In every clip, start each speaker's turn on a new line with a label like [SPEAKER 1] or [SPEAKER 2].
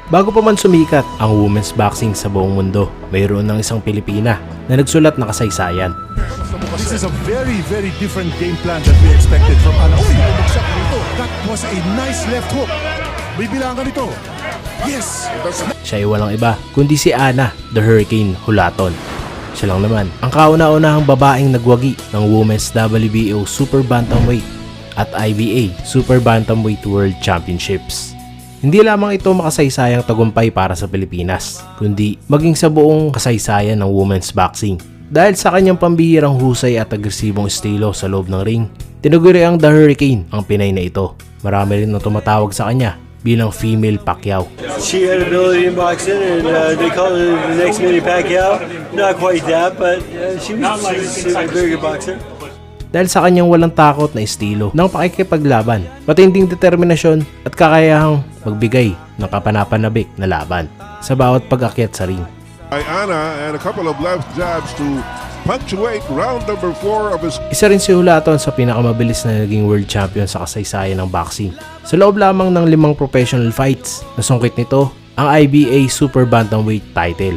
[SPEAKER 1] Bago pa man sumikat ang women's boxing sa buong mundo, mayroon ng isang Pilipina na nagsulat na kasaysayan.
[SPEAKER 2] This is a very, very different game plan that we expected from Ana. Uy, bumagsak nito. That was a nice left hook. Bibilangan ito. Yes!
[SPEAKER 1] Siya ay walang iba kundi si Ana, the Hurricane Hulaton. Siya lang naman ang kauna-unahang babaeng nagwagi ng Women's WBO Super Bantamweight at IBA Super Bantamweight World Championships. Hindi lamang ito makasaysayang tagumpay para sa Pilipinas, kundi maging sa buong kasaysayan ng women's boxing. Dahil sa kanyang pambihirang husay at agresibong estilo sa loob ng ring, tinaguri ang The Hurricane ang Pinay na ito. Marami rin na tumatawag sa kanya bilang female Pacquiao.
[SPEAKER 3] She had ability in boxing and they call her the next Manny Pacquiao. Not quite that, but she's a very good boxer.
[SPEAKER 1] Dahil sa kanyang walang takot na estilo ng pakikipaglaban, matinding determinasyon at kakayahang magbigay ng kapanapanabik na laban sa bawat pag-akyat sa ring.
[SPEAKER 4] Ana and a couple of left jabs to punctuate round number 4 of his.
[SPEAKER 1] Isa rin si Hulaton sa pinakamabilis na naging world champion sa kasaysayan ng boxing. Sa loob lamang ng 5 professional fights, nasungkit nito ang IBA Super Bantamweight title.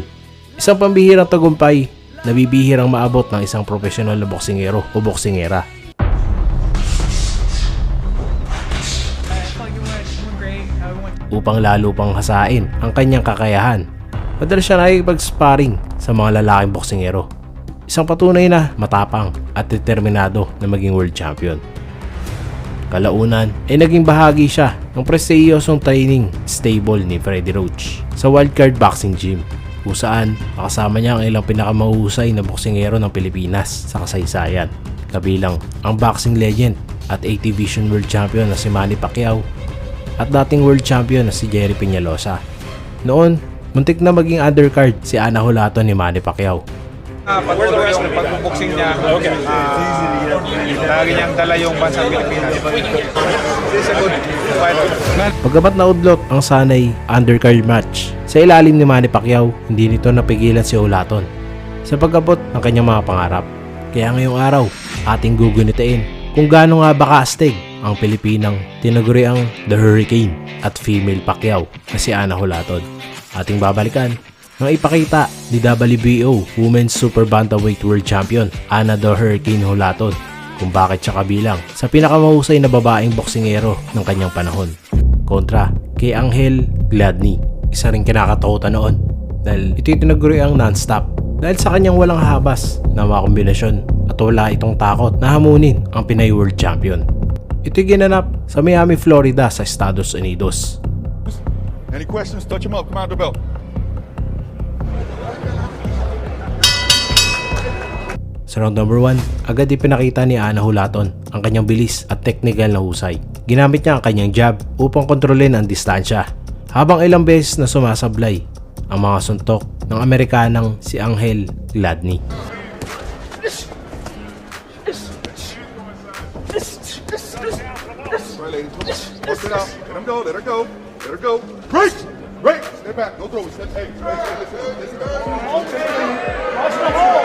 [SPEAKER 1] Isang pambihirang tagumpay na bibihirang maabot ng isang profesional na boksingero o boksingera. Upang lalo pang hasain ang kanyang kakayahan, madalas siya nakikipag-sparring sa mga lalaking boksingero. Isang patunay na matapang at determinado na maging world champion. Kalaunan ay naging bahagi siya ng prestiyosong training stable ni Freddie Roach sa Wildcard Boxing Gym, kung saan makasama niya ang ilang pinakamahusay na boksingero ng Pilipinas sa kasaysayan, kabilang ang boxing legend at 8 Division World Champion na si Manny Pacquiao at dating World Champion na si Jerry Peñalosa. Noon, muntik na maging undercard si Ana Hulaton ni Manny Pacquiao.
[SPEAKER 5] Patuloy yung pagbuboksing niya. Lagi niyang dala yung bansang Pilipinas. It's a good fighter.
[SPEAKER 1] Pagkabat na udlot ang sanay undercard match sa ilalim ni Manny Pacquiao, hindi nito napigilan si Hulaton sa pag-abot ng kanyang mga pangarap. Kaya ngayong araw, ating gugunitain kung gaano nga ba kaastig ang Pilipinang tinaguri ang The Hurricane at female Pacquiao na si Ana Hulaton. Ating babalikan nang ipakita ni WBO Women's Super Bantamweight World Champion Ana The Hurricane Hulaton kung bakit siya kabilang sa pinakamahusay na babaeng boksingero ng kanyang panahon kontra kay Angel Gladney. Isa ring kinakatakutan noon dahil ito'y tinaguri ang non-stop dahil sa kanyang walang habas na mga kombinasyon at wala itong takot na hamunin ang Pinay World Champion. Ito'y ginanap sa Miami, Florida sa Estados Unidos.
[SPEAKER 4] Any questions? Touch him up, Commander Bell.
[SPEAKER 1] Sa round number 1, agad ipinakita ni Ana Hulaton ang kanyang bilis at technical na husay. Ginamit niya ang kanyang jab upang kontrolin ang distansya, habang ilang beses na sumasablay ang mga suntok ng Amerikanang si Angel Gladney.
[SPEAKER 4] Let him go, let her go, let her go. Break! Break! Step back, no throw, step, hey, listen.
[SPEAKER 5] Watch the hole!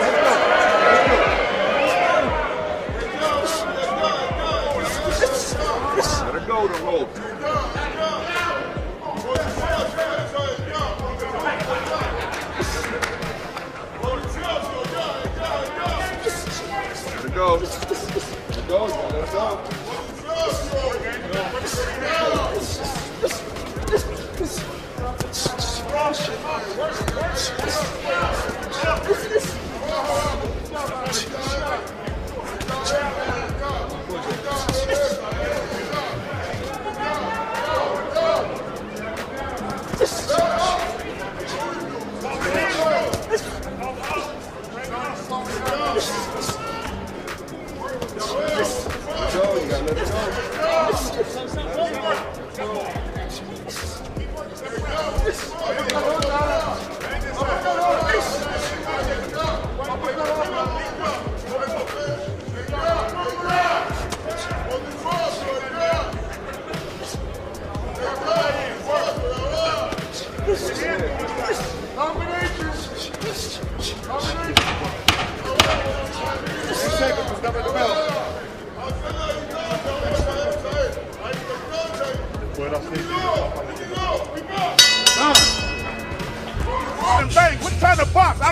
[SPEAKER 4] Let her go to roll. Let her go. Let her go, let her go.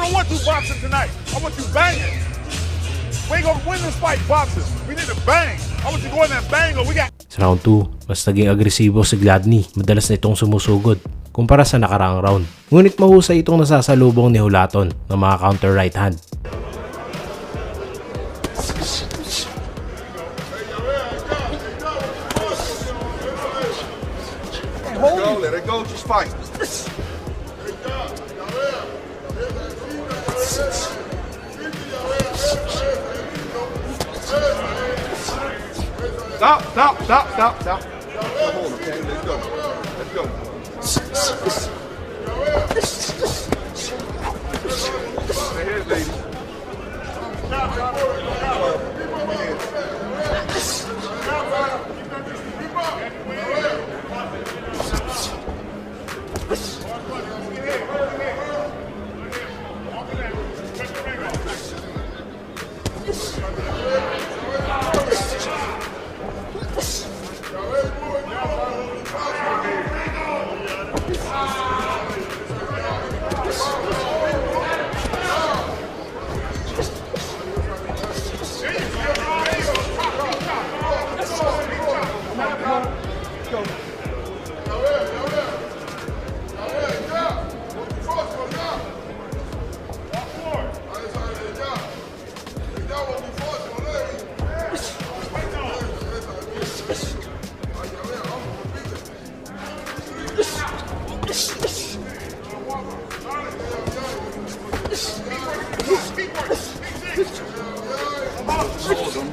[SPEAKER 4] don't want you boxing tonight. I want you banging. We ain't gonna win this fight boxing. We need to bang. I want you to go in there and bang or we got...
[SPEAKER 1] Sa round 2, mas naging agresibo si Gladney. Madalas na itong sumusugod kumpara sa nakaraang round. Ngunit mahusay itong nasasalubong ni Hulaton ng mga counter right hand.
[SPEAKER 4] Let it go, just fight. Stop. Hold, okay? Let's go. Stay here, lady.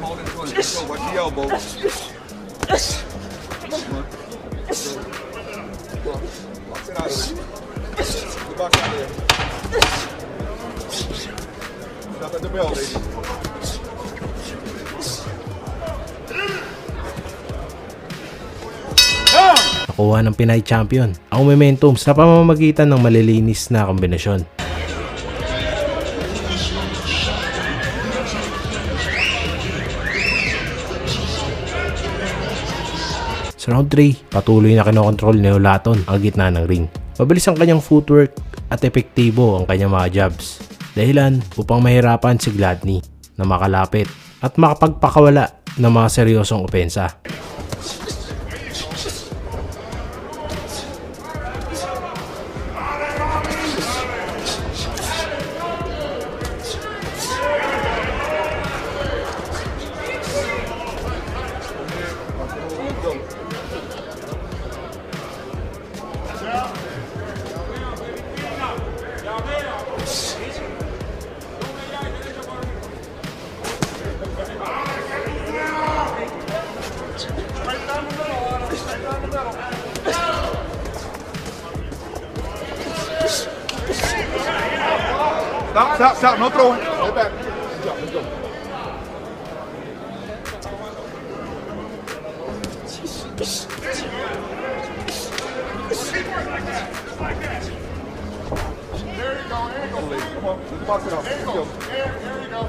[SPEAKER 4] Hold into it. Let's go. Watch the elbow. Come on. Box it out of there. The box out there. Stop at the bell, lady.
[SPEAKER 1] Nakuha ng Pinay champion ang momentum sa pamamagitan ng malilinis na kombinasyon. Sa round 3, patuloy na kinokontrol ni Hulaton ang gitna ng ring. Mabilis ang kanyang footwork at epektibo ang kanyang mga jabs. Dahilan upang mahirapan si Gladney na makalapit at makapagpakawala ng mga seryosong opensa.
[SPEAKER 4] Stop. No throwing. Get back. Let's go. There you go. Come on. Let's box it out. There you go. There you go.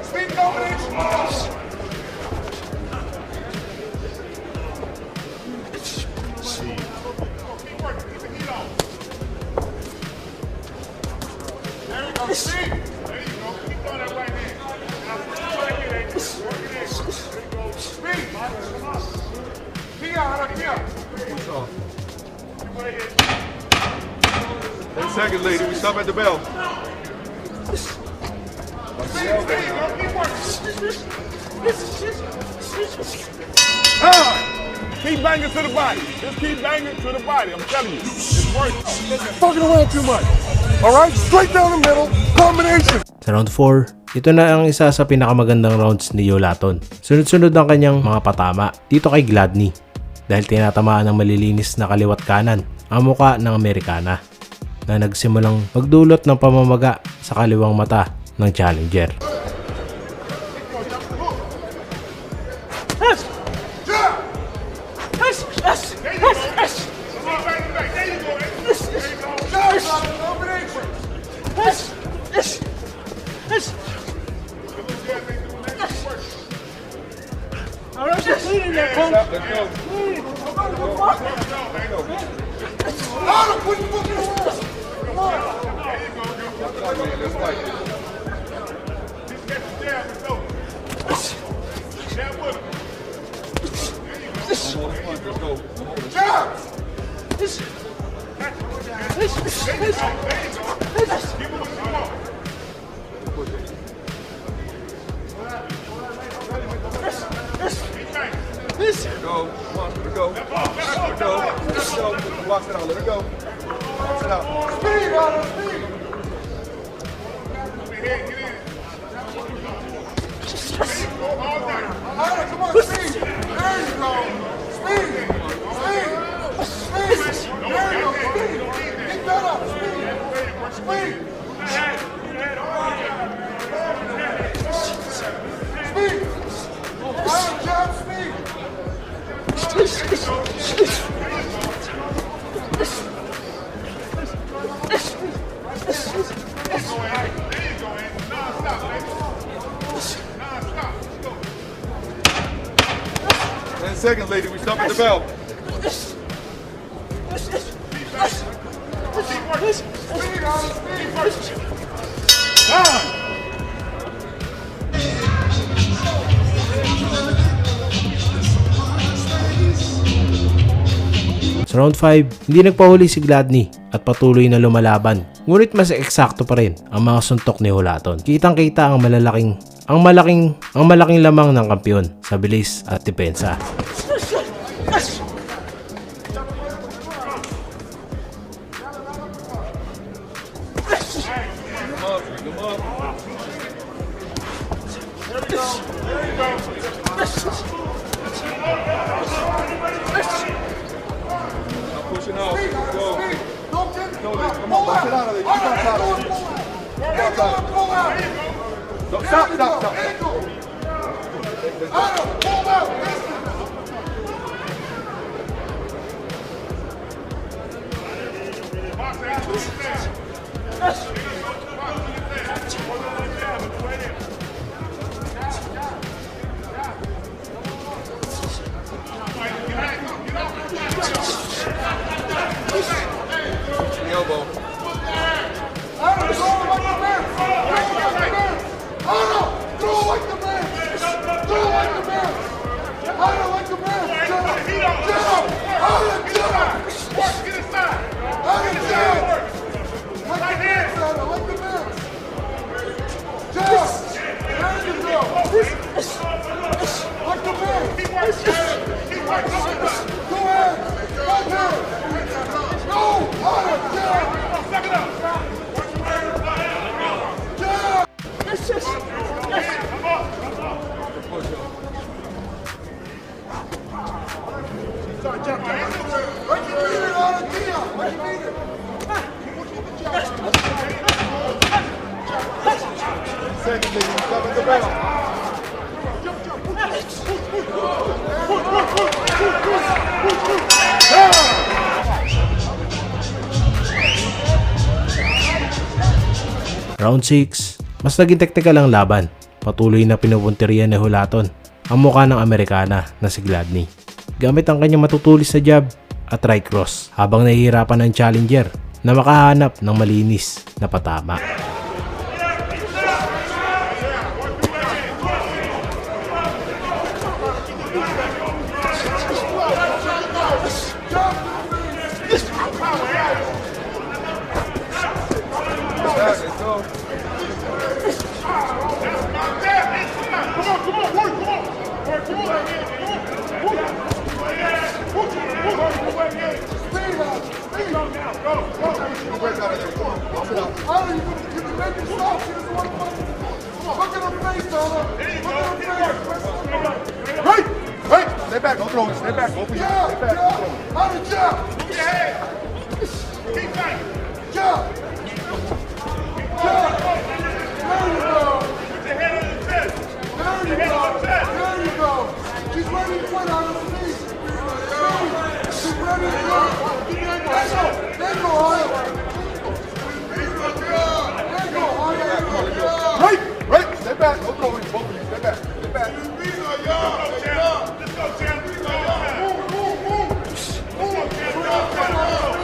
[SPEAKER 4] Speed combination. Keep working. Keep the heat on. There you go. Speed. There you go. Keep throwing that right hand. Work it in. There you go. Speed. Come on. Here. 10 seconds, lady. We stop at the bell. Keep banging to the body. Just keep banging to the body. I'm telling you. It's working. Fucking around too much. Alright? Straight down the middle. Combination.
[SPEAKER 1] Sa round 4, ito na ang isa sa pinakamagandang rounds ni Hulaton. Sunod-sunod ang kanyang mga patama dito kay Gladney dahil tinatamaan ng malilinis na kaliwat kanan ang muka ng Amerikana na nagsimulang magdulot ng pamamaga sa kaliwang mata ng challenger.
[SPEAKER 5] Go. Come on, let her go. Let her go. Let her go. Watch it out. Let her go. Watch it out.
[SPEAKER 4] Speed, Otto, speed. Get in. Otto, come on, speed. There you go. Speed. There you go. Speed. Get that up. Speed. Speed. Otto, jump, speed.
[SPEAKER 5] Ten seconds, lady. We stop at the bell.
[SPEAKER 4] Speed, Otto, speed.
[SPEAKER 1] Sa round 5, hindi nagpahuli si Gladney at patuloy na lumalaban. Ngunit mas eksakto pa rin ang mga suntok ni Hulaton. Kitang-kita ang malaking lamang ng kampiyon sa bilis at depensa.
[SPEAKER 5] Pushing out. Go.
[SPEAKER 4] Don't get it.
[SPEAKER 5] Come on, watch it out of there. You got out of there.
[SPEAKER 4] Pull out.
[SPEAKER 5] Stop.
[SPEAKER 4] Otto, pull out.
[SPEAKER 5] The elbow.
[SPEAKER 4] Otto, throw like the man. Throw like the man. Otto, like the man. Jump. Get inside. Like the man. Jump. There you go. Like the man. Go ahead. Go, Otto, jump.
[SPEAKER 5] Second, lady. We stop at the bell.
[SPEAKER 1] Round 6, mas naging teknikal ang laban. Patuloy na pinupunteriya ni Hulaton ang mukha ng Amerikana na si Gladney gamit ang kanyang matutulis na jab at right cross habang nahihirapan ang challenger na makahanap ng malinis na patama.
[SPEAKER 5] Hey! Stay back, don't throw it. Stay back, open your Stay back, don't throw it.
[SPEAKER 4] Otto, jump. Jump. There you go. She's ready to quit on her feet. She's ready to go. There you go, Otto.
[SPEAKER 5] Right! Stay back, don't throw it. Both of you, stay back. Stay back.
[SPEAKER 4] Move.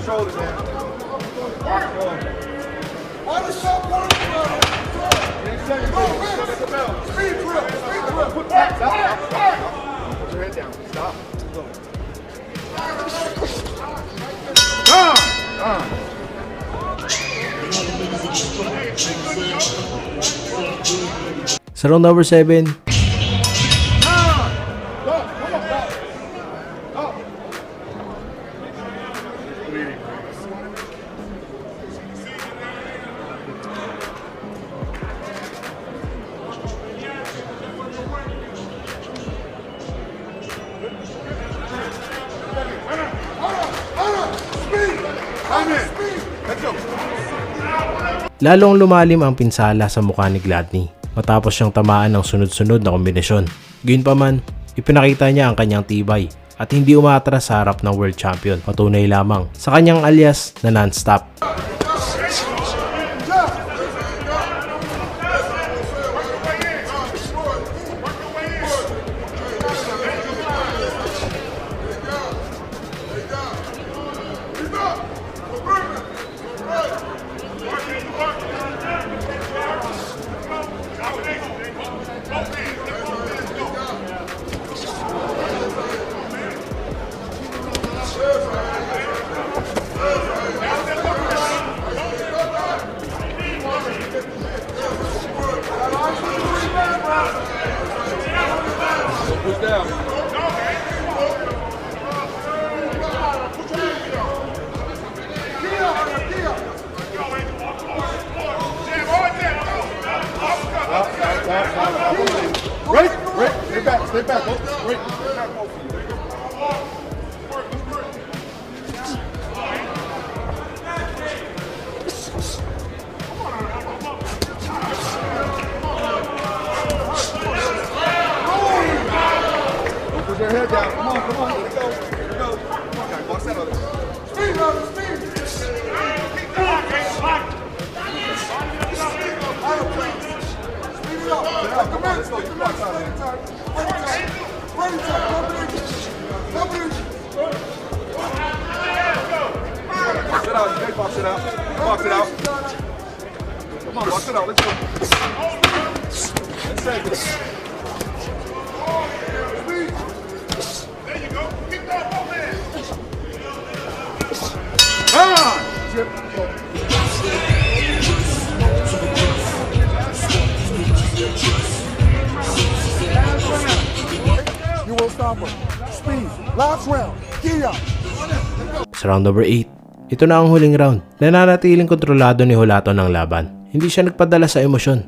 [SPEAKER 5] shoulder, man. Work the shoulder, man.
[SPEAKER 4] Speed drill.
[SPEAKER 5] Put your head down. Stop. Go.
[SPEAKER 1] Sa round number 7,
[SPEAKER 5] Let's go.
[SPEAKER 1] lalong lumalim ang pinsala sa mukha ni Gladney matapos siyang tamaan ng sunod-sunod na kombinasyon. Gayunpaman, ipinakita niya ang kanyang tibay at hindi umatras sa harap ng world champion. Patunay lamang sa kanyang alias na non-stop.
[SPEAKER 5] Push down. Right. Stay back. Stay back. Right. Put your head down. Come on. Let it go. Come on, guys. Box that other. Speed. Come on, let's go. You box out of there. Box it out. You guys box it out. Box it out. Come on, box it out. Let's go. Let's say this.
[SPEAKER 4] There you go. Keep that ball, man.
[SPEAKER 5] Come on. Chip.
[SPEAKER 2] You won't stop her. Speed. Last round. Key up.
[SPEAKER 1] Sa round number 8, ito na ang huling round. Nananatiling kontrolado ni Hulaton ang laban. Hindi siya nagpadala sa emosyon.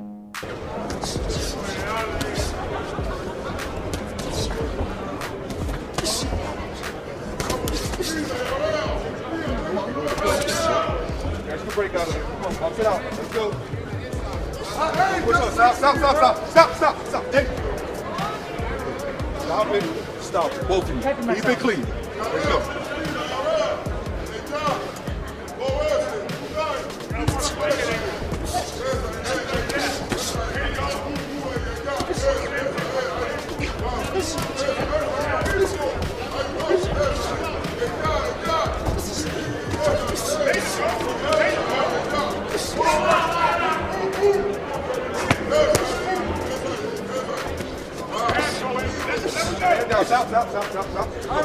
[SPEAKER 5] There's the break out of there. Come on, box it out. Let's go. Stop. Hey. Stop it. Stop. Both of you. Keep it clean. Let's go. Down, stop.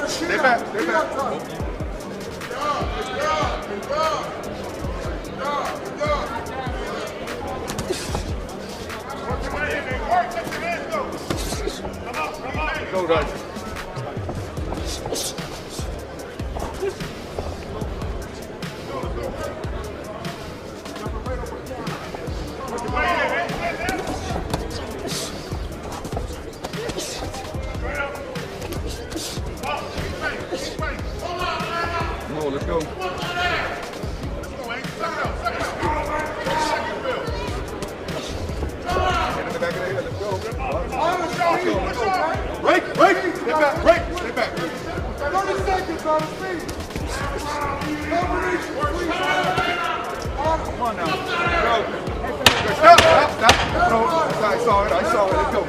[SPEAKER 5] Stay back. Go, guys. No, let's go. Hand in the back of the head. Let's go. Break. Stay back.
[SPEAKER 2] 30 seconds on the speed.
[SPEAKER 5] Come on now. Go. Stop. No, I saw it. Let's go.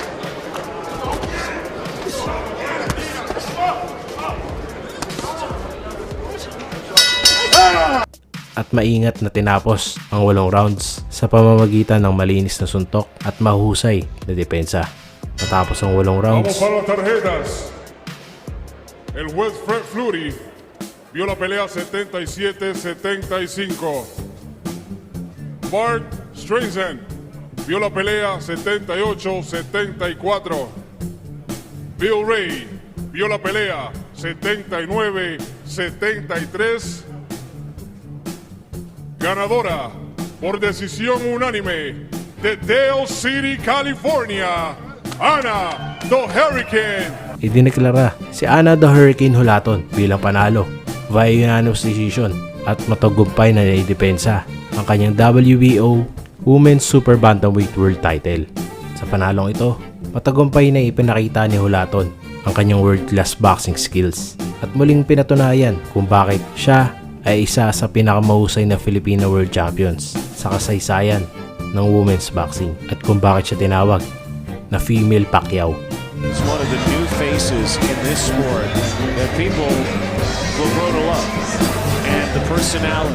[SPEAKER 1] at maingat na tinapos ang 8 rounds sa pamamagitan ng malinis na suntok at mahusay na depensa. Matapos ang 8 rounds,
[SPEAKER 4] Vamos para las tarjetas. El juez Fred Fleury vio la pelea 77-75. Bart Streisand vio la pelea 78-74. Bill Ray vio la pelea 79-73. Ganadora por decisión unánime de Dale City, California, Anna the Hurricane.
[SPEAKER 1] idineklara si Anna the Hurricane Hulaton bilang panalo via unanimous decision at matagumpay na naidepensa ang kanyang WBO Women's Super Bantamweight World Title. Sa panalong ito, matagumpay na ipinakita ni Hulaton ang kanyang world-class boxing skills at muling pinatunayan kung bakit siya ay isa sa pinakamahusay na Filipino World Champions sa kasaysayan ng women's boxing at kung bakit siya tinawag na Female Pacquiao.
[SPEAKER 6] He's one of the new faces in this sport that people will grow to love. And the personality.